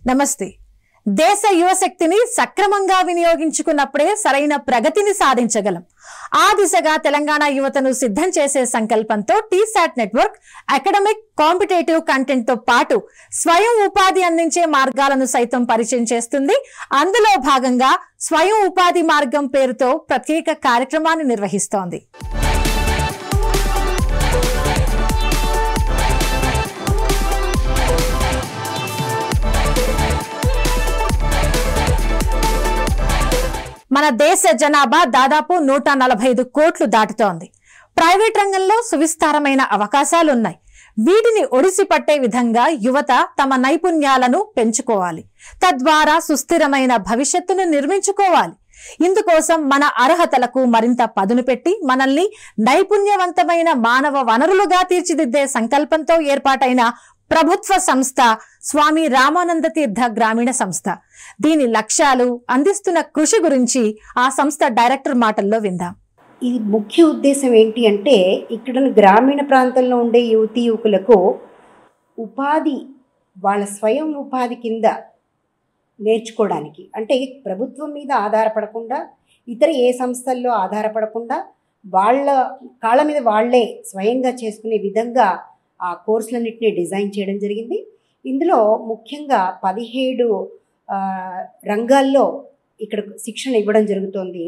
నమస్తే. దేశ యువశక్తిని సక్రమంగా వినియోగించుకున్నప్పుడే సరైన ప్రగతిని సాధించగలం. ఆ దిశగా తెలంగాణ యువతను సిద్ధం చేసే సంకల్పంతో T-SAT network academic competitive content తో పాటు స్వయం ఉపాధి అందించే మార్గాలను సైతం పరిచయం చేస్తుంది. అందులో భాగంగా స్వయం ఉపాధి మార్గం పేరుతో ప్రత్యేక కార్యక్రమాన్ని నిర్వహిస్తోంది. మన దేశ జనాభా దాదాపు 145 కోట్లు దాటుతోంది. ప్రైవేట్ రంగంలో సువిస్తారమైన అవకాశాలున్నాయి. వీటిని ఒడిసి పట్టే విధంగా యువత తమ నైపుణ్యాలను పెంచుకోవాలి. తద్వారా సుస్థిరమైన భవిష్యత్తును నిర్మించుకోవాలి. ఇందుకోసం మన అర్హతలకు మరింత పదును పెట్టి మనల్ని నైపుణ్యవంతమైన మానవ వనరులుగా తీర్చిదిద్దే సంకల్పంతో ఏర్పాటైన ప్రభుత్వ సంస్థ స్వామి రామానంద తీర్థ గ్రామీణ సంస్థ. దీని లక్ష్యాలు, అందిస్తున్న కృషి గురించి ఆ సంస్థ డైరెక్టర్ మాటల్లో విందాం. ఈ ముఖ్య ఉద్దేశం ఏంటి అంటే, ఇక్కడ గ్రామీణ ప్రాంతంలో ఉండే యువతీ యువకులకు ఉపాధి, వాళ్ళ స్వయం ఉపాధి కింద నేర్చుకోవడానికి, అంటే ప్రభుత్వం మీద ఆధారపడకుండా, ఇతర ఏ సంస్థల్లో ఆధారపడకుండా వాళ్ళ కాళ్ళ మీద వాళ్లే స్వయంగా చేసుకునే విధంగా ఆ కోర్సులన్నింటినీ డిజైన్ చేయడం జరిగింది. ఇందులో ముఖ్యంగా 17 రంగాల్లో ఇక్కడ శిక్షణ ఇవ్వడం జరుగుతోంది.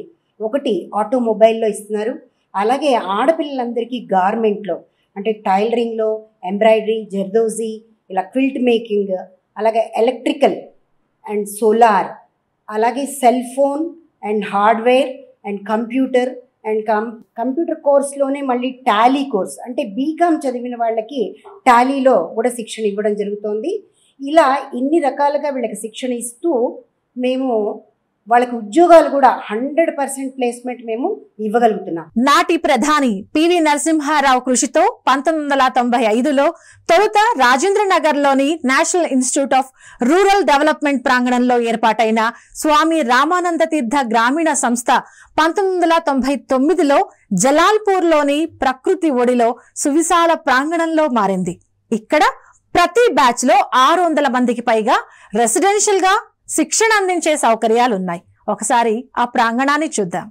ఒకటి ఆటోమొబైల్లో ఇస్తున్నారు. అలాగే ఆడపిల్లలందరికీ గార్మెంట్లో, అంటే టైలరింగ్లో, ఎంబ్రాయిడరీ, జర్దోజీ, ఇలా క్విల్ట్ మేకింగ్, అలాగే ఎలక్ట్రికల్ అండ్ సోలార్, అలాగే cell phone and hardware and computer and computer కోర్స్లోనే మళ్ళీ టాలీ కోర్స్, అంటే బీకామ్ చదివిన వాళ్ళకి టాలీలో కూడా శిక్షణ ఇవ్వడం జరుగుతోంది. ఇలా ఇన్ని రకాలుగా వీళ్ళకి శిక్షణ ఇస్తూ మేము వాళ్ళకి ఉద్యోగాలు కూడా 100% ప్లేస్మెంట్ మేము ఇవ్వగలుగుతున్నాం. నాటి ప్రధాని పివి నరసింహారావు కృషితో 1995లో తొలుత రాజేంద్ర నగర్ లోని national institute of rural development ప్రాంగణంలో ఏర్పాటైన స్వామి రామానంద తీర్థ గ్రామీణ సంస్థ 1999లో జలాల్పూర్ లోని ప్రకృతి ఒడిలో సువిశాల ప్రాంగణంలో మారింది. ఇక్కడ ప్రతి బ్యాచ్ లో 600 మందికి పైగా రెసిడెన్షియల్ గా శిక్షణ అందించే సౌకర్యాలున్నాయి. ఒకసారి ఆ ప్రాంగణాన్ని చూద్దాం.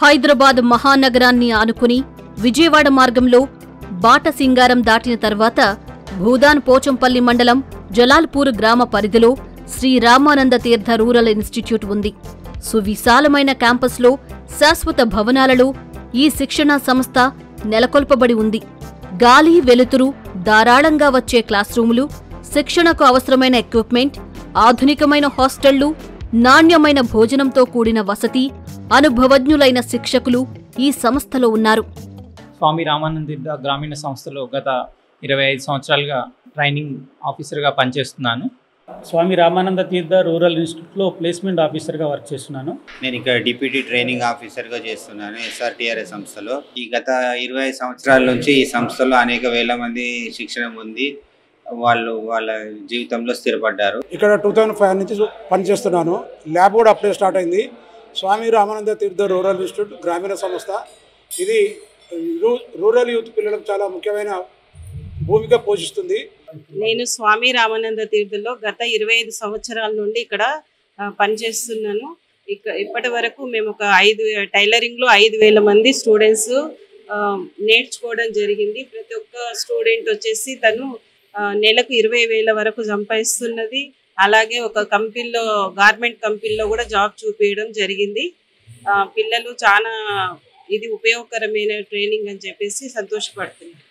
హైదరాబాద్ మహానగరాన్ని ఆనుకుని విజయవాడ మార్గంలో బాటసింగారం దాటిన తర్వాత భూదాన్ పోచంపల్లి మండలం జలాల్పూర్ గ్రామ పరిధిలో శ్రీ రామానంద తీర్థ రూరల్ ఇన్స్టిట్యూట్ ఉంది. సువిశాలమైన క్యాంపస్లో శాశ్వత భవనాలలో ఈ శిక్షణా సంస్థ నెలకొల్పబడి ఉంది. గాలి, వెలుతురు ధారాళంగా వచ్చే క్లాస్ రూములు, శిక్షణకు అవసరమైన ఎక్విప్మెంట్, ఆధునికమైన హాస్టళ్లు, నాణ్యమైన భోజనంతో కూడిన వసతి, అనుభవజ్ఞులైన శిక్షకులు ఈ సంస్థలో ఉన్నారు. స్వామి రామానంద తీర్థ గ్రామీణ సంస్థలో గత 25 సంవత్సరాలుగా ట్రైనింగ్ ఆఫీసర్గా పనిచేస్తున్నాను. స్వామి రామానంద తీర్థ రూరల్ ఇన్స్టిట్యూట్లో ప్లేస్మెంట్ ఆఫీసర్గా వర్క్ చేస్తున్నాను. నేను ఇక్కడ డిప్యూటీ ట్రైనింగ్ ఆఫీసర్గా చేస్తున్నాను SRTRS సంస్థలో. ఈ గత 25 సంవత్సరాల నుంచి ఈ సంస్థలో అనేక వేల మంది శిక్షణ పొంది వాళ్ళ జీవితంలో స్థిరపడ్డారు. ఇక్కడ 2005 నుంచి పనిచేస్తున్నాను. ల్యాబ్ కూడా అప్పుడే స్టార్ట్ అయింది. స్వామి రామానంద తీర్థ రూరల్ ఇన్స్టిట్యూట్ గ్రామీణ సంస్థ. ఇది రూరల్ యూత్ పిల్లలకు చాలా ముఖ్యమైన భూమిక పోషిస్తుంది. నేను స్వామి రామానంద తీర్థలో గత 25 సంవత్సరాల నుండి ఇక్కడ పనిచేస్తున్నాను. ఇప్పటి వరకు మేము ఒక టైలరింగ్లో 5,000 మంది స్టూడెంట్స్ నేర్చుకోవడం జరిగింది. ప్రతి ఒక్క స్టూడెంట్ వచ్చేసి తను నెలకు 20,000 వరకు సంపాదిస్తున్నది. అలాగే ఒక కంపెనీలో, గార్మెంట్ కంపెనీలో కూడా జాబ్ చూపించడం జరిగింది. పిల్లలు చాలా ఇది ఉపయోగకరమైన ట్రైనింగ్ అని చెప్పేసి సంతోషపడుతున్నారు.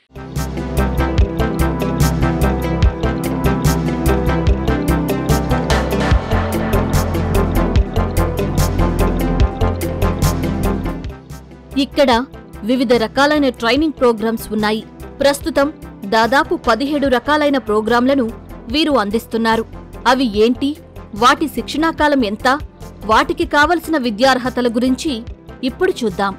ఇక్కడ వివిధ రకాలైన ట్రైనింగ్ ప్రోగ్రామ్స్ ఉన్నాయి. ప్రస్తుతం దాదాపు 17 రకాలైన ప్రోగ్రాంలను వీరు అందిస్తున్నారు. అవి ఏంటి, వాటి శిక్షణాకాలం ఎంత, వాటికి కావలసిన విద్యార్హతల గురించి ఇప్పుడు చూద్దాం.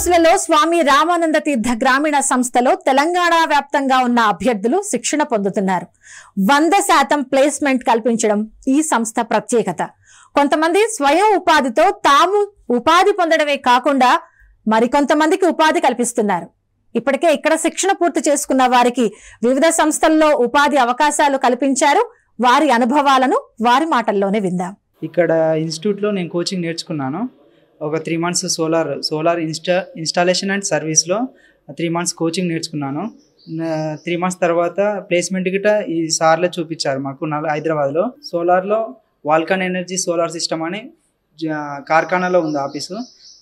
కోర్సులలో స్వామి రామానంద తీర్థ గ్రామీణ సంస్థలో తెలంగాణ వ్యాప్తంగా ఉన్న అభ్యర్థులు శిక్షణ పొందుతున్నారు. 100% ప్లేస్మెంట్ కల్పించడం ఈ సంస్థ ప్రత్యేకత. కొంతమంది స్వయం ఉపాధితో తాము ఉపాధి పొందడమే కాకుండా మరికొంతమందికి ఉపాధి కల్పిస్తున్నారు. ఇప్పటికే ఇక్కడ శిక్షణ పూర్తి చేసుకున్న వారికి వివిధ సంస్థల్లో ఉపాధి అవకాశాలు కల్పించారు. వారి అనుభవాలను వారి మాటల్లోనే విందాం. ఇక్కడ ఇన్స్టిట్యూట్లో నేను కోచింగ్ నేర్చుకున్నాను. ఒక 3 months సోలార్ ఇన్స్టాలేషన్ అండ్ సర్వీస్లో 3 months కోచింగ్ నేర్చుకున్నాను. 3 months తర్వాత ప్లేస్మెంట్ గిట ఈ సార్లే చూపించారు మాకు హైదరాబాద్లో. సోలార్లో వాల్కాన్ ఎనర్జీ సోలార్ సిస్టమ్ అని కార్ఖానాలో ఉంది ఆఫీసు,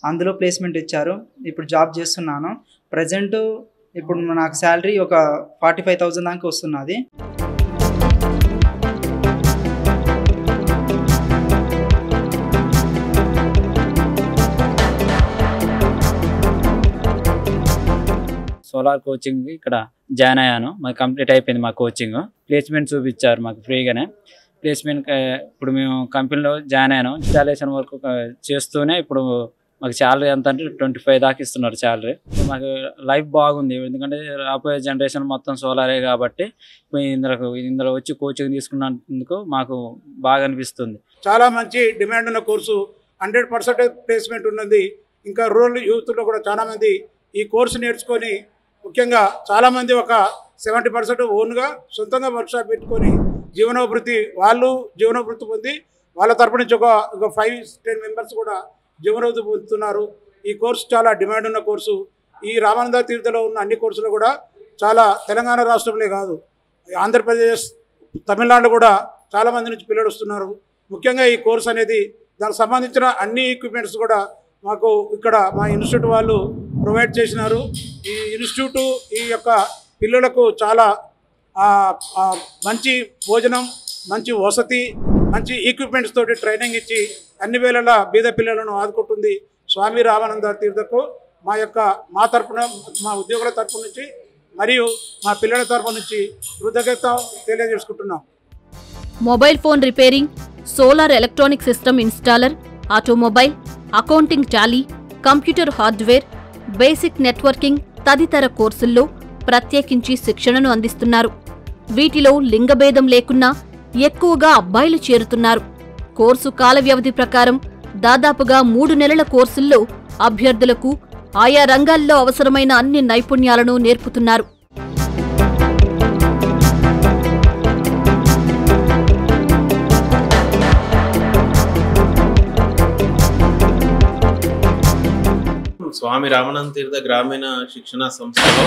అందులో ప్లేస్మెంట్ ఇచ్చారు. ఇప్పుడు జాబ్ చేస్తున్నాను. ప్రజెంట్ ఇప్పుడు నాకు శాలరీ ఒక 45,000 దాకా వస్తున్నది. సోలార్ కోచింగ్ ఇక్కడ జాయిన్ అయ్యాను. మాకు కంప్లీట్ అయిపోయింది మా కోచింగ్. ప్లేస్మెంట్ చూపించారు మాకు ఫ్రీగానే. ప్లేస్మెంట్ ఇప్పుడు మేము కంపెనీలో జాయిన్ అయ్యాను. ఇన్స్టాలేషన్ వర్క్ చేస్తూనే ఇప్పుడు మాకు శాలరీ ఎంత అంటే 25 దాకా ఇస్తున్నారు శాలరీ. మాకు లైఫ్ బాగుంది, ఎందుకంటే రాబోయే జనరేషన్ మొత్తం సోలారే కాబట్టి ఇందులో వచ్చి కోచింగ్ తీసుకున్నందుకు మాకు బాగా అనిపిస్తుంది. చాలా మంచి డిమాండ్ ఉన్న కోర్సు, 100% ప్లేస్మెంట్ ఉన్నది. ఇంకా రూరల్ యూత్లో కూడా చాలామంది ఈ కోర్సు నేర్చుకొని, ముఖ్యంగా చాలామంది ఒక 70% ఓన్గా సొంతంగా వర్క్షాప్ పెట్టుకొని జీవనోభివృద్ధి పొంది వాళ్ళ తరపు నుంచి ఒక 5-10 మెంబర్స్ కూడా జీవనోభివృద్ధి పొందుతున్నారు. ఈ కోర్సు చాలా డిమాండ్ ఉన్న కోర్సు. ఈ రామానంద తీర్థలో ఉన్న అన్ని కోర్సులు కూడా చాలా తెలంగాణ రాష్ట్రంలో కాదు, ఆంధ్రప్రదేశ్, తమిళనాడు కూడా చాలామంది నుంచి పిల్లలు వస్తున్నారు. ముఖ్యంగా ఈ కోర్సు అనేది దానికి సంబంధించిన అన్ని ఎక్విప్మెంట్స్ కూడా మాకు ఇక్కడ మా ఇన్స్టిట్యూట్ వాళ్ళు ప్రొవైడ్ చేసినారు. ఈ ఇన్స్టిట్యూటు ఈ యొక్క పిల్లలకు చాలా మంచి భోజనం, మంచి వసతి, మంచి ఈక్విప్మెంట్స్ తోటి ట్రైనింగ్ ఇచ్చి అన్ని వేళలా బీద పిల్లలను ఆదుకుంటుంది. స్వామి రామానంద తీర్థకు మా తరపున, మా ఉద్యోగుల తరపు నుంచి మరియు మా పిల్లల తరపు నుంచి కృతజ్ఞత తెలియజేసుకుంటున్నాం. Mobile phone repairing, solar electronic system installer, automobile, accounting Tally, computer hardware, basic networking తదితర కోర్సుల్లో ప్రత్యేకించి శిక్షణను అందిస్తున్నారు. వీటిలో లింగభేదం లేకున్నా ఎక్కువగా అబ్బాయిలు చేరుతున్నారు. కోర్సు కాల వ్యవధి ప్రకారం దాదాపుగా 3 నెలల కోర్సుల్లో అభ్యర్థులకు ఆయా రంగాల్లో అవసరమైన అన్ని నైపుణ్యాలను నేర్పుతున్నారు. స్వామి రామానంద తీర్థ గ్రామీణ శిక్షణ సంస్థలో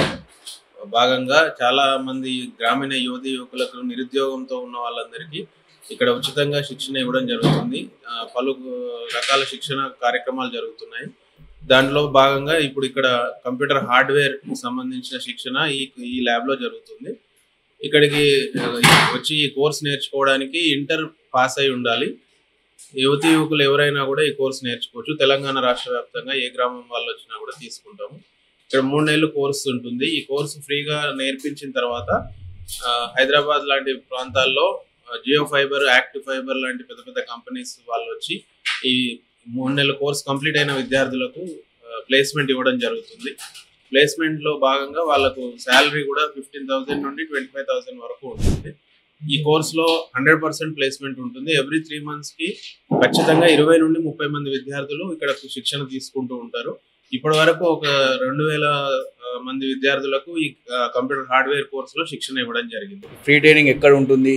భాగంగా చాలా మంది గ్రామీణ యువకులకు, నిరుద్యోగంతో ఉన్న వాళ్ళందరికీ ఇక్కడ ఉచితంగా శిక్షణ ఇవ్వడం జరుగుతుంది. పలు రకాల శిక్షణ కార్యక్రమాలు జరుగుతున్నాయి. దాంట్లో భాగంగా ఇప్పుడు ఇక్కడ కంప్యూటర్ హార్డ్వేర్ సంబంధించిన శిక్షణ ఈ ల్యాబ్లో జరుగుతుంది. ఇక్కడికి వచ్చి ఈ కోర్స్ నేర్చుకోవడానికి ఇంటర్ పాస్ అయి ఉండాలి. యువకులు ఎవరైనా కూడా ఈ కోర్సు నేర్చుకోవచ్చు. తెలంగాణ రాష్ట్ర వ్యాప్తంగా ఏ గ్రామం వాళ్ళు వచ్చినా కూడా తీసుకుంటాము. ఇక్కడ 3 నెలలు కోర్సు ఉంటుంది. ఈ కోర్సు ఫ్రీగా నేర్పించిన తర్వాత హైదరాబాద్ లాంటి ప్రాంతాల్లో జియో ఫైబర్, యాక్టివ్ ఫైబర్ లాంటి పెద్ద పెద్ద కంపెనీస్ వాళ్ళు వచ్చి ఈ 3 నెలల కోర్సు కంప్లీట్ అయిన విద్యార్థులకు ప్లేస్మెంట్ ఇవ్వడం జరుగుతుంది. ప్లేస్మెంట్లో భాగంగా వాళ్ళకు శాలరీ కూడా 15,000 నుండి 25,000 వరకు ఉంటుంది. ఈ కోర్సులో 100% ప్లేస్మెంట్ ఉంటుంది. ఎవ్రీ 3 monthsకి ఖచ్చితంగా 20 నుండి 30 మంది విద్యార్థులు ఇక్కడ శిక్షణ తీసుకుంటూ ఉంటారు. ఇప్పటి వరకు ఒక 2,000 మంది విద్యార్థులకు ఈ కంప్యూటర్ హార్డ్వేర్ కోర్సులో శిక్షణ ఇవ్వడం జరిగింది. ఫ్రీ ట్రైనింగ్ ఎక్కడ ఉంటుంది,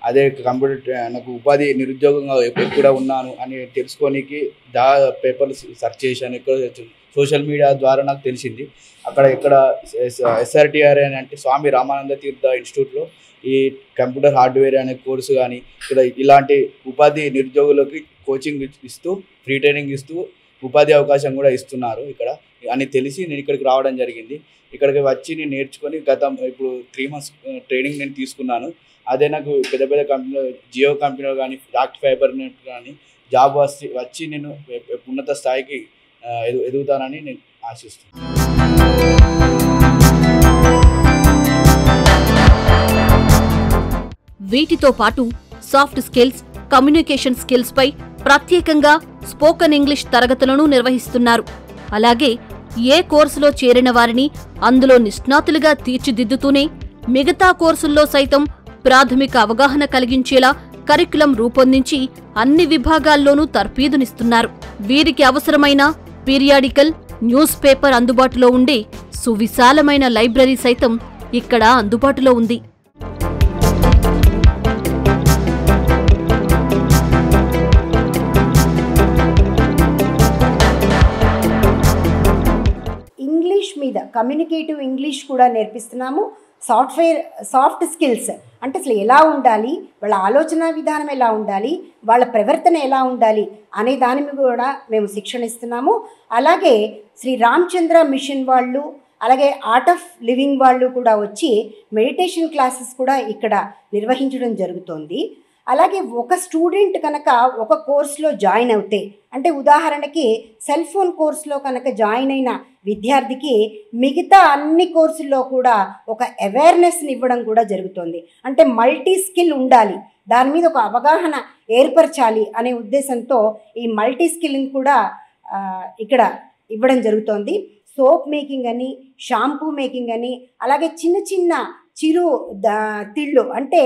అదే కంప్యూటర్ నాకు ఉపాధి నిరుద్యోగంగా ఎక్కడ ఉన్నాను అని తెలుసుకోనికి పేపర్లు సెర్చ్ చేశాను. ఇక్కడ సోషల్ మీడియా ద్వారా నాకు తెలిసింది. ఇక్కడ SRTR అంటే స్వామి రామానంద తీర్థ ఇన్స్టిట్యూట్లో ఈ కంప్యూటర్ హార్డ్వేర్ అనే కోర్సు కానీ ఇక్కడ ఇలాంటి ఉపాధి నిరుద్యోగులకి కోచింగ్ ఇస్తూ, ఫ్రీ ట్రైనింగ్ ఇస్తూ ఉపాధి అవకాశం కూడా ఇస్తున్నారు ఇక్కడ అని తెలిసి నేను ఇక్కడికి రావడం జరిగింది. ఇక్కడికి వచ్చి నేను నేర్చుకొని ఇప్పుడు 3 months ట్రైనింగ్ నేను తీసుకున్నాను. అదే నాకు పెద్ద పెద్ద కంపెనీలో, జియో కంపెనీలో కానీ, యాక్టివ్ ఫైబర్ కానీ జాబ్ వచ్చి నేను ఉన్నత స్థాయికి ఎదుగుతానని నేను ఆశిస్తున్నాను. వీటితో పాటు సాఫ్ట్ స్కిల్స్, కమ్యూనికేషన్ స్కిల్స్ పై ప్రత్యేకంగా స్పోకెన్ ఇంగ్లీష్ తరగతులను నిర్వహిస్తున్నారు. అలాగే ఏ కోర్సులో చేరిన వారిని అందులో నిష్ణాతులుగా తీర్చిదిద్దుతూనే మిగతా కోర్సుల్లో సైతం ప్రాథమిక అవగాహన కలిగించేలా కరికులం రూపొందించి అన్ని విభాగాల్లోనూ తర్ఫీదునిస్తున్నారు. వీరికి అవసరమైన పీరియాడికల్, న్యూస్ పేపర్ అందుబాటులో ఉండే సువిశాలమైన లైబ్రరీ సైతం ఇక్కడ అందుబాటులో ఉంది. ఇంగ్లీష్ మీద కమ్యూనికేటివ్ ఇంగ్లీష్ కూడా నేర్పిస్తున్నాము. సాఫ్ట్ స్కిల్స్ అంటే అసలు ఎలా ఉండాలి, వాళ్ళ ఆలోచన విధానం ఎలా ఉండాలి, వాళ్ళ ప్రవర్తన ఎలా ఉండాలి అనే దాని మీద కూడా మేము శిక్షణ ఇస్తున్నాము. అలాగే శ్రీ రామచంద్ర మిషన్ వాళ్ళు, అలాగే ఆర్ట్ ఆఫ్ లివింగ్ వాళ్ళు కూడా వచ్చి మెడిటేషన్ క్లాసెస్ కూడా ఇక్కడ నిర్వహించడం జరుగుతోంది. అలాగే ఒక స్టూడెంట్ కనుక ఒక కోర్సులో జాయిన్ అవుతే, అంటే ఉదాహరణకి సెల్ ఫోన్ కోర్సులో కనుక జాయిన్ అయిన విద్యార్థికి మిగతా అన్ని కోర్సుల్లో కూడా ఒక అవేర్నెస్ని ఇవ్వడం కూడా జరుగుతుంది. అంటే మల్టీ స్కిల్ ఉండాలి, దాని మీద ఒక అవగాహన ఏర్పరచాలి అనే ఉద్దేశంతో ఈ మల్టీ స్కిల్ని కూడా ఇక్కడ ఇవ్వడం జరుగుతోంది. సోప్ మేకింగ్ అని, షాంపూ మేకింగ్ అని, అలాగే చిన్న చిన్న చిరు తిళ్ళు అంటే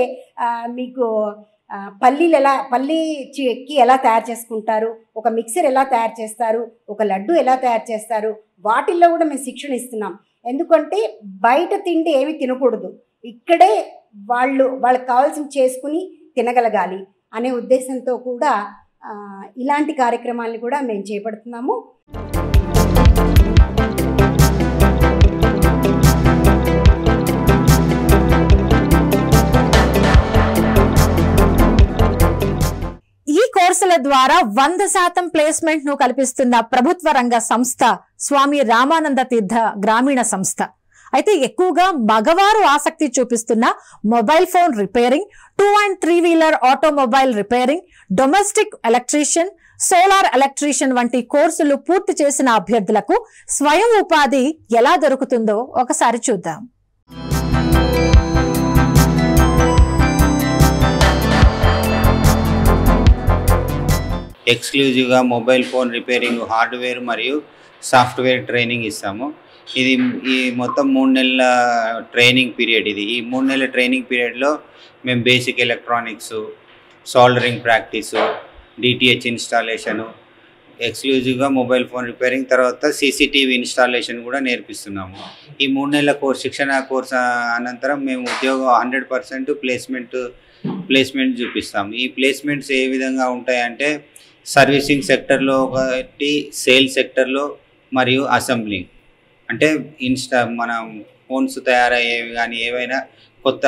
మీకు పల్లి చెక్కి ఎలా తయారు చేసుకుంటారు, ఒక మిక్సర్ ఎలా తయారు చేస్తారు, ఒక లడ్డు ఎలా తయారు చేస్తారు, వాటిల్లో కూడా మేము శిక్షణ ఇస్తున్నాం. ఎందుకంటే బయట తిండి ఏమి తినకూడదు, ఇక్కడే వాళ్ళకి కావాల్సిన చేసుకుని తినగలగాలి అనే ఉద్దేశంతో కూడా ఇలాంటి కార్యక్రమాలను కూడా మేము చేపడుతున్నాము. ఈ కోర్సుల ద్వారా 100% ప్లేస్మెంట్ ను కల్పిస్తున్న ప్రభుత్వ రంగ సంస్థ స్వామి రామానంద తీర్థ గ్రామీణ సంస్థ. అయితే ఎక్కువగా మగవారు ఆసక్తి చూపిస్తున్న mobile phone repairing, 2 and 3 wheeler automobile repairing, domestic electrician, solar electrician వంటి కోర్సులు పూర్తి చేసిన అభ్యర్థులకు స్వయం ఉపాధి ఎలా దొరుకుతుందో ఒకసారి చూద్దాం. ఎక్స్క్లూజివ్గా మొబైల్ ఫోన్ రిపేరింగ్, హార్డ్వేర్ మరియు సాఫ్ట్వేర్ ట్రైనింగ్ ఇస్తాము. ఇది ఈ మొత్తం 3 నెలల ట్రైనింగ్ పీరియడ్. ఈ 3 నెలల ట్రైనింగ్ పీరియడ్లో మేము basic electronics, soldering practice, DTH installation, ఎక్స్క్లూజివ్గా మొబైల్ ఫోన్ రిపేరింగ్, తర్వాత సీసీటీవీ ఇన్స్టాలేషన్ కూడా నేర్పిస్తున్నాము. ఈ 3 నెలల శిక్షణ కోర్సు అనంతరం మేము ఉద్యోగం 100% ప్లేస్మెంట్ చూపిస్తాము. ఈ ప్లేస్మెంట్స్ ఏ విధంగా ఉంటాయంటే సర్వీసింగ్ సెక్టర్లో ఒకటి, సేల్ సెక్టర్లో మరియు అసెంబ్లింగ్. అంటే మన ఫోన్స్ తయారయ్యేవి కానీ ఏవైనా కొత్త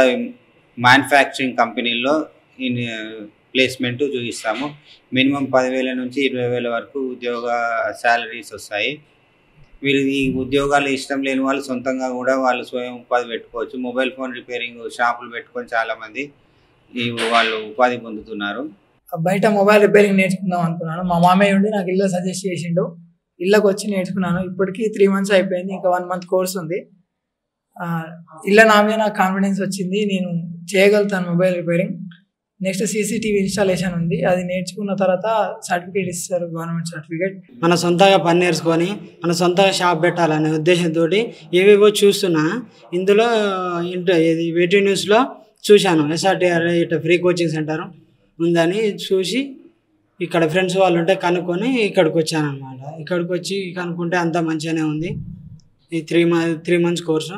మ్యానుఫ్యాక్చరింగ్ కంపెనీల్లో ప్లేస్మెంట్ చూపిస్తాము. మినిమం 10,000 నుంచి 20,000 వరకు ఉద్యోగ శాలరీస్ వస్తాయి. వీరు ఈ ఉద్యోగాలు ఇష్టం లేని వాళ్ళు సొంతంగా కూడా వాళ్ళు స్వయం ఉపాధి పెట్టుకోవచ్చు. మొబైల్ ఫోన్ రిపేరింగ్ షాపులు పెట్టుకొని చాలామంది వాళ్ళు ఉపాధి పొందుతున్నారు. బయట మొబైల్ రిపేరింగ్ నేర్చుకుందాం అనుకున్నాను. మా మామయ్య ఉండి నాకు ఇల్లు సజెస్ట్ చేసిండు, ఇళ్ళకి వచ్చి నేర్చుకున్నాను. ఇప్పటికీ 3 months అయిపోయింది, ఇంకా 1 month కోర్స్ ఉంది. ఇళ్ళ నా మీద నాకు కాన్ఫిడెన్స్ వచ్చింది, నేను చేయగలుగుతాను mobile repairing. Next CCTV installation ఉంది, అది నేర్చుకున్న తర్వాత సర్టిఫికేట్ ఇస్తారు, గవర్నమెంట్ సర్టిఫికేట్. మన సొంతంగా పని నేర్చుకొని మన సొంతంగా షాప్ పెట్టాలనే ఉద్దేశంతో ఏవేవో చూస్తున్నా. ఇందులో ఇది వేటీ న్యూస్లో చూశాను, ఎస్ఆర్టీఆర్ ఇట్లా ఫ్రీ కోచింగ్ సెంటర్ ఉందని చూసి ఇక్కడ ఫ్రెండ్స్ వాళ్ళు ఉంటే కనుక్కొని ఇక్కడికి వచ్చాను అనమాట. ఇక్కడికి వచ్చి కనుక్కుంటే అంతా మంచిగానే ఉంది. ఈ 3 months course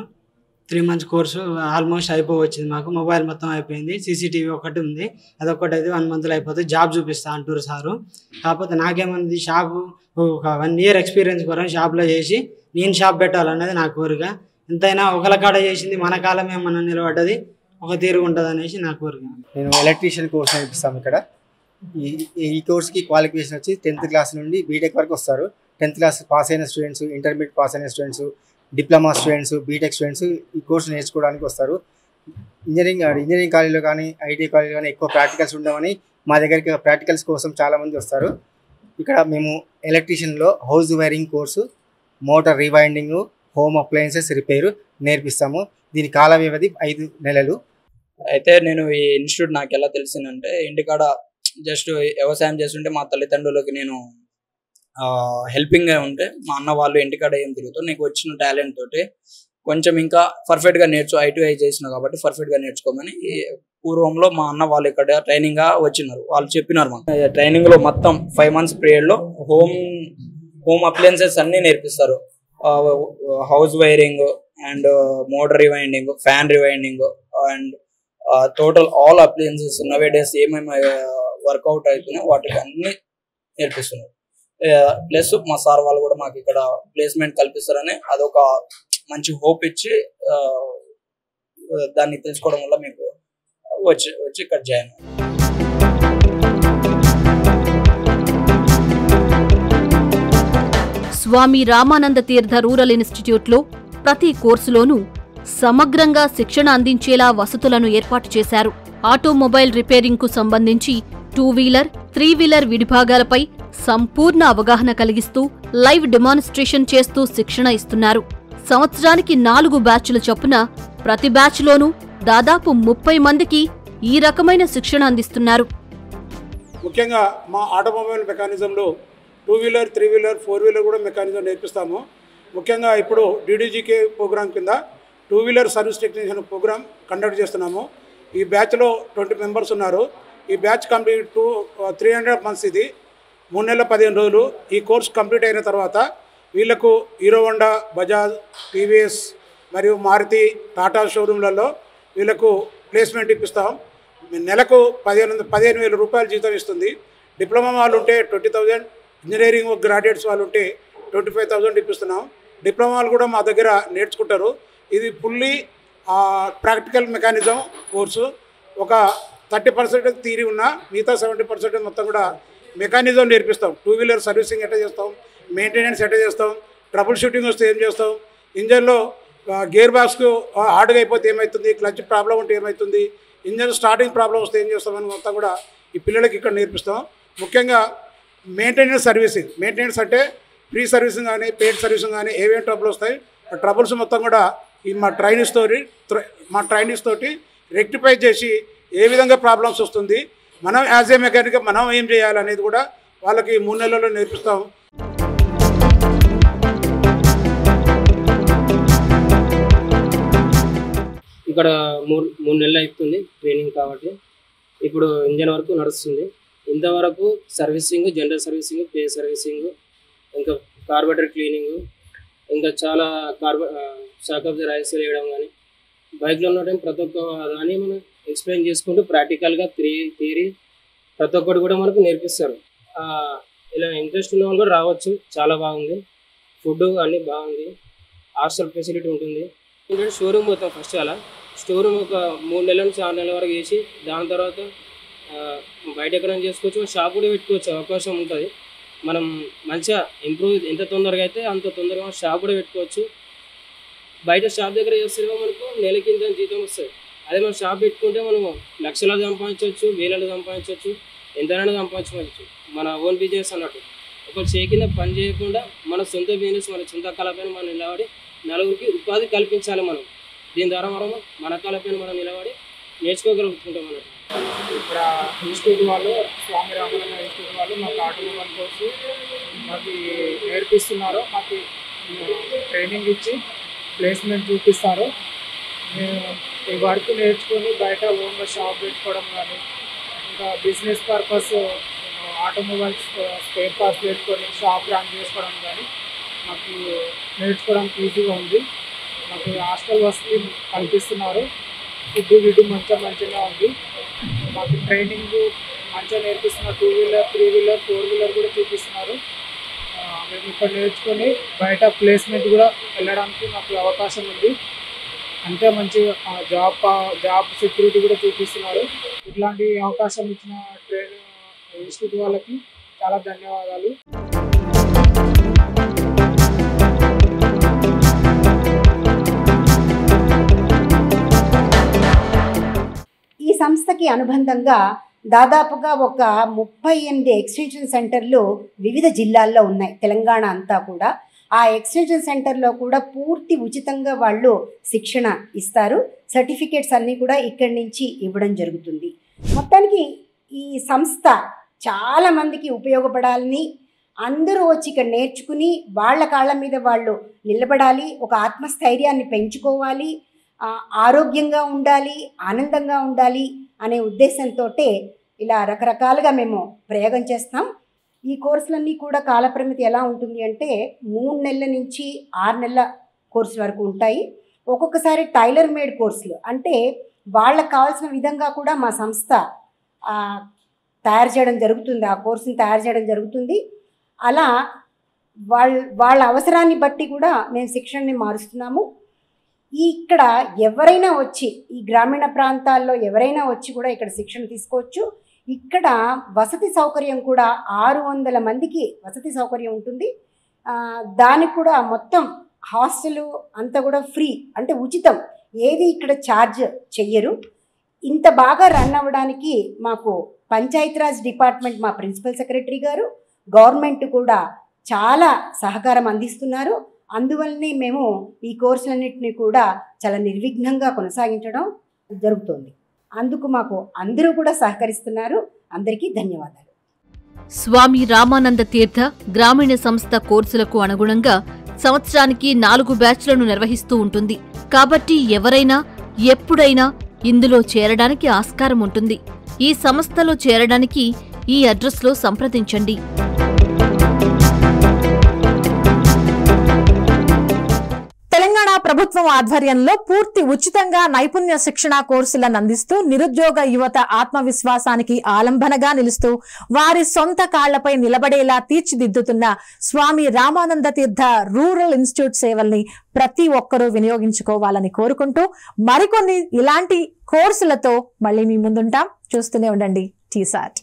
3 months course almost అయిపోవచ్చింది. మాకు మొబైల్ మొత్తం అయిపోయింది, సీసీటీవీ ఒకటి ఉంది, అదొకటి అయితే 1 monthలో అయిపోతుంది. జాబ్ చూపిస్తా అంటారు సారు. కాకపోతే నాకేమంది షాపు ఒక 1 year ఎక్స్పీరియన్స్ కోసం షాప్లో చేసి నేను షాప్ పెట్టాలన్నది నా కోరిక. ఎంతైనా ఒకళ్ళ కాడ చేసింది మన కాలమే మనం నిలబడ్డది ఒక తీరు ఉంటుంది అనేసి నా కోరిక. నేను ఎలక్ట్రీషియన్ కోర్స్ నేర్పిస్తాము ఇక్కడ. ఈ కోర్స్కి క్వాలిఫికేషన్ వచ్చి 10th క్లాస్ నుండి బీటెక్ వరకు వస్తారు. 10th క్లాస్ పాస్ అయిన స్టూడెంట్స్, ఇంటర్మీడియట్ పాస్ అయిన students, diploma students, BTech students ఈ కోర్సు నేర్చుకోవడానికి వస్తారు. ఇంజనీరింగ్ కాలేజీలో కానీ ఐటీ కాలేజీలో కానీ ఎక్కువ ప్రాక్టికల్స్ ఉండవని మా దగ్గరికి ప్రాక్టికల్స్ కోసం చాలామంది వస్తారు. ఇక్కడ మేము ఎలక్ట్రీషియన్లో house wiring course, motor rewinding, home appliances repair నేర్పిస్తాము. దీని కాల వ్యవధి 5 నెలలు. అయితే నేను ఈ ఇన్స్టిట్యూట్ నాకు ఎలా తెలిసిందంటే, ఇంటికాడ జస్ట్ వ్యవసాయం చేస్తుంటే మా తల్లిదండ్రులకి నేను హెల్పింగ్గా ఉంటే మా అన్న వాళ్ళు ఇంటికాడ ఏం తిరుగుతారు, నీకు వచ్చిన టాలెంట్ తోటి కొంచెం ఇంకా పర్ఫెక్ట్గా ఐటీఐ చేసిన కాబట్టి పర్ఫెక్ట్గా నేర్చుకోమని పూర్వంలో మా అన్న వాళ్ళు ఇక్కడ ట్రైనింగ్గా వచ్చినారు. వాళ్ళు చెప్పినారు మాకు ట్రైనింగ్లో మొత్తం 5 months పీరియడ్లో హోమ్ అప్లయన్సెస్ అన్నీ నేర్పిస్తారు. House wiring and motor rewinding, fan rewinding and total all appliances nowadays ఏమేమి వర్కౌట్ అవుతున్నాయో వాటికి అన్ని నేర్పిస్తున్నారు. ప్లస్ మా సార్ వాళ్ళు కూడా మాకు ఇక్కడ ప్లేస్మెంట్ కల్పిస్తారని అదొక మంచి హోప్ ఇచ్చి దాన్ని తెలుసుకోవడం వల్ల మీకు వచ్చి ఇక్కడ జాయిన్. స్వామి రామానంద తీర్థ రూరల్ ఇన్స్టిట్యూట్లో ప్రతి కోర్సులోనూ సమగ్రంగా శిక్షణ అందించేలా వసతులను ఏర్పాటు చేశారు. ఆటోమొబైల్ రిపేరింగ్కు సంబంధించి 2-వీలర్, 3-వీలర్ విడిభాగాలపై సంపూర్ణ అవగాహన కలిగిస్తూ లైవ్ డెమాన్స్ట్రేషన్ చేస్తూ శిక్షణ ఇస్తున్నారు. సంవత్సరానికి 4 బ్యాచ్ల చొప్పున ప్రతి బ్యాచ్లోనూ దాదాపు 30 మందికి ఈ రకమైన శిక్షణ అందిస్తున్నారు. ముఖ్యంగా మా ఆటోమొబైల్ మెకానిజంలో 2-వీలర్, 3-వీలర్, 4-వీలర్ కూడా మెకానిజం నేర్పిస్తాము. ముఖ్యంగా ఇప్పుడు DDGK ప్రోగ్రాం కింద 2-వీలర్ సర్వీస్ టెక్నీషియన్ ప్రోగ్రాం కండక్ట్ చేస్తున్నాము. ఈ బ్యాచ్లో 20 మెంబర్స్ ఉన్నారు. ఈ బ్యాచ్ కంప్లీట్ 300 months, ఇది 3 నెలల 15 రోజులు. ఈ కోర్స్ కంప్లీట్ అయిన తర్వాత వీళ్లకు హీరో హోండా, బజాజ్, TVS మరియు మారుతి, టాటా షోరూమ్లలో వీళ్లకు ప్లేస్మెంట్ ఇప్పిస్తాం. నెలకు 15,000 రూపాయలు జీతం ఇస్తుంది. డిప్లొమా వాళ్ళు ఉంటే 20,000, ఇంజనీరింగ్ గ్రాడ్యుయేట్స్ వాళ్ళు ఉంటే 25,000 ఇప్పిస్తున్నాం. డిప్లొమాలు కూడా మా దగ్గర నేర్చుకుంటారు. ఇది ఫుల్లీ ప్రాక్టికల్ మెకానిజం కోర్సు. ఒక 30% థియరీ ఉన్న మిగతా 70% మొత్తం కూడా మెకానిజం నేర్పిస్తాం. 2-వీలర్ సర్వీసింగ్ ఎట్లా చేస్తాం, మెయింటెనెన్స్ ఎట్లా చేస్తాం, ట్రబుల్ షూటింగ్ వస్తే ఏం చేస్తాం, ఇంజన్లో గేర్ బాక్స్కు హార్డ్గా అయిపోతే ఏమవుతుంది, క్లచ్ ప్రాబ్లం ఉంటే ఏమవుతుంది, ఇంజన్ స్టార్టింగ్ ప్రాబ్లం వస్తే ఏం చేస్తామని మొత్తం కూడా ఈ పిల్లలకి ఇక్కడ నేర్పిస్తాం. ముఖ్యంగా మెయింటెనెన్స్ సర్వీసింగ్. మెయింటెనెన్స్ అంటే ఫ్రీ సర్వీసింగ్ కానీ పెయిడ్ సర్వీసింగ్ కానీ ఏమేమి ట్రబుల్ వస్తాయి ఆ ట్రబుల్స్ మొత్తం కూడా ఈ మా ట్రైనింగ్స్ తోటి రెక్టిఫై చేసి ఏ విధంగా ప్రాబ్లమ్స్ వస్తుంది, మనం యాజ్ ఏ మెకానిక్గా మనం ఏం చేయాలనేది కూడా వాళ్ళకి 3 నెలల్లో నేర్పిస్తాం. ఇక్కడ 3 నెలలు అవుతుంది ట్రైనింగ్ కాబట్టి ఇప్పుడు ఇంజన్ వరకు నడుస్తుంది. ఇంతవరకు servicing, general servicing, pay servicing, ఇంకా కార్బొరేటర్ క్లీనింగ్, ఇంకా చాలా షాక్ అబ్జర్వర్ ఐస్ వేయడం కానీ బైక్లో ఉన్న టైం ప్రతి ఒక్క దాన్ని మనం ఎక్స్ప్లెయిన్ చేసుకుంటూ ప్రాక్టికల్గా థియరీ ప్రతి ఒక్కటి కూడా మనకు నేర్పిస్తారు. ఇలా ఇంట్రెస్ట్ ఉన్న వాళ్ళు కూడా రావచ్చు. చాలా బాగుంది, ఫుడ్ అన్నీ బాగుంది, హాస్టల్ ఫెసిలిటీ ఉంటుంది. ఏంటంటే షోరూమ్ పోతాం ఫస్ట్. అలా షోరూమ్ ఒక 3 నెలల నుంచి 6 నెలల వరకు చేసి దాని తర్వాత బయట ఎక్కడైనా చేసుకోవచ్చు, షాప్ కూడా పెట్టుకోవచ్చు, అవకాశం ఉంటుంది. మనం మంచిగా ఇంప్రూవ్ ఎంత తొందరగా అయితే అంత తొందరగా షాప్ కూడా పెట్టుకోవచ్చు. బయట షాప్ దగ్గర చేస్తేనేమో మనకు నెలకి ఇంత జీతం వస్తుంది. అదే మనం షాప్ పెట్టుకుంటే మనము లక్షలు సంపాదించవచ్చు, వేలలో సంపాదించవచ్చు, ఎంతైనా సంపాదించవచ్చు. మన ఓన్ బిజినెస్ అన్నట్టు ఒక కింద పని చేయకుండా మన సొంత బిజినెస్, మన సొంత కళపైన మనం నిలబడి నలుగురికి ఉపాధి కల్పించాలి. మనం దీని ద్వారా మనం మన కళపైన మనం నిలబడి నేర్చుకోగలుగుతుంటాం అన్నట్టు. ఇక్కడ ఇన్స్టిట్యూట్ వాళ్ళు, స్వామి రామానంద ఇన్స్టిట్యూట్ వాళ్ళు మాకు ఆటోమొబైల్ కోర్సు మాకు నేర్పిస్తున్నారు. మాకు ట్రైనింగ్ ఇచ్చి ప్లేస్మెంట్ చూపిస్తారు. మేము ఈ వర్క్ నేర్చుకొని బయట ఓన్గా షాప్ పెట్టుకోవడం కానీ, ఇంకా business purpose automobiles spare parts పెట్టుకొని షాప్ రన్ చేసుకోవడం కానీ మాకు నేర్చుకోవడానికి ఈజీగా ఉంది. మాకు హాస్టల్ వసతి కల్పిస్తున్నారు. ఫుడ్ గిడ్డు మంచిగా ఉంది. మాకు ట్రైనింగ్ మంచిగా నేర్పిస్తున్నారు. 2-వీలర్, 3-వీలర్, 4-వీలర్ కూడా చూపిస్తున్నారు. మేము ఇక్కడ నేర్చుకొని బయట ప్లేస్మెంట్ కూడా వెళ్ళడానికి మాకు అవకాశం ఉంది. అంతే మంచిగా జాబ్ సెక్యూరిటీ కూడా చూపిస్తున్నారు. ఇట్లాంటి అవకాశం ఇచ్చిన ఇన్స్టిట్యూట్ వాళ్ళకి చాలా ధన్యవాదాలు. ఈ సంస్థకి అనుబంధంగా దాదాపుగా ఒక 38 ఎక్స్టెన్షన్ సెంటర్లు వివిధ జిల్లాల్లో ఉన్నాయి, తెలంగాణ అంతా కూడా. ఆ ఎక్స్టెన్షన్ సెంటర్లో కూడా పూర్తి ఉచితంగా వాళ్ళు శిక్షణ ఇస్తారు. సర్టిఫికేట్స్ అన్నీ కూడా ఇక్కడి నుంచి ఇవ్వడం జరుగుతుంది. మొత్తానికి ఈ సంస్థ చాలామందికి ఉపయోగపడాలని, అందరూ వచ్చి ఇక్కడ నేర్చుకుని వాళ్ళ కాళ్ళ మీద వాళ్ళు నిలబడాలి, ఒక ఆత్మస్థైర్యాన్ని పెంచుకోవాలి, ఆరోగ్యంగా ఉండాలి, ఆనందంగా ఉండాలి అనే ఉద్దేశంతో ఇలా రకరకాలుగా మేము ప్రయోగం చేస్తాం. ఈ కోర్సులన్నీ కూడా కాలపరిమితి ఎలా ఉంటుంది అంటే 3 నెలల నుంచి 6 నెలల కోర్సు వరకు ఉంటాయి. ఒక్కొక్కసారి టైలర్ మేడ్ కోర్సులు అంటే వాళ్ళకు కావాల్సిన విధంగా కూడా మా సంస్థ తయారు చేయడం జరుగుతుంది, ఆ కోర్సుని తయారు చేయడం జరుగుతుంది. అలా వాళ్ళ అవసరాన్ని బట్టి కూడా మేము శిక్షణని మారుస్తున్నాము. ఇక్కడ ఎవరైనా వచ్చి ఈ గ్రామీణ ప్రాంతాల్లో ఎవరైనా వచ్చి కూడా ఇక్కడ శిక్షణ తీసుకోవచ్చు. ఇక్కడ వసతి సౌకర్యం కూడా 600 మందికి వసతి సౌకర్యం ఉంటుంది. దానికి కూడా మొత్తం హాస్టల్ అంతా కూడా ఫ్రీ, అంటే ఉచితం, ఏది ఇక్కడ ఛార్జ్ చెయ్యరు. ఇంత బాగా రన్ అవ్వడానికి మాకు పంచాయతీరాజ్ డిపార్ట్మెంట్, మా ప్రిన్సిపల్ సెక్రటరీ గారు, గవర్నమెంట్ కూడా చాలా సహకారం అందిస్తున్నారు. అందువల్లనే మేము ఈ కోర్సులన్నింటినీ కూడా చాలా నిర్విఘ్నంగా కొనసాగించడం జరుగుతుంది. అందుకు మాకు అందరూ కూడా సహకరిస్తున్నారు. అందరికీ ధన్యవాదాలు. స్వామి రామానంద తీర్థ గ్రామీణ సంస్థ కోర్సులకు అనుగుణంగా సంవత్సరానికి 4 బ్యాచ్లను నిర్వహిస్తూ ఉంటుంది. కాబట్టి ఎవరైనా ఎప్పుడైనా ఇందులో చేరడానికి ఆస్కారం ఉంటుంది. ఈ సంస్థలో చేరడానికి ఈ అడ్రస్లో సంప్రదించండి. తెలంగాణ ప్రభుత్వం ఆధ్వర్యంలో పూర్తి ఉచితంగా నైపుణ్య శిక్షణ కోర్సులను అందిస్తూ నిరుద్యోగ యువత ఆత్మవిశ్వాసానికి ఆలంబనగా నిలుస్తూ వారి సొంత కాళ్లపై నిలబడేలా తీర్చిదిద్దుతున్న స్వామి రామానంద తీర్థ రూరల్ ఇన్స్టిట్యూట్ సేవల్ని ప్రతి ఒక్కరూ వినియోగించుకోవాలని కోరుకుంటూ మరికొన్ని ఇలాంటి కోర్సులతో మళ్ళీ మీ ముందుంటాం. చూస్తూనే ఉండండి టీసాట్.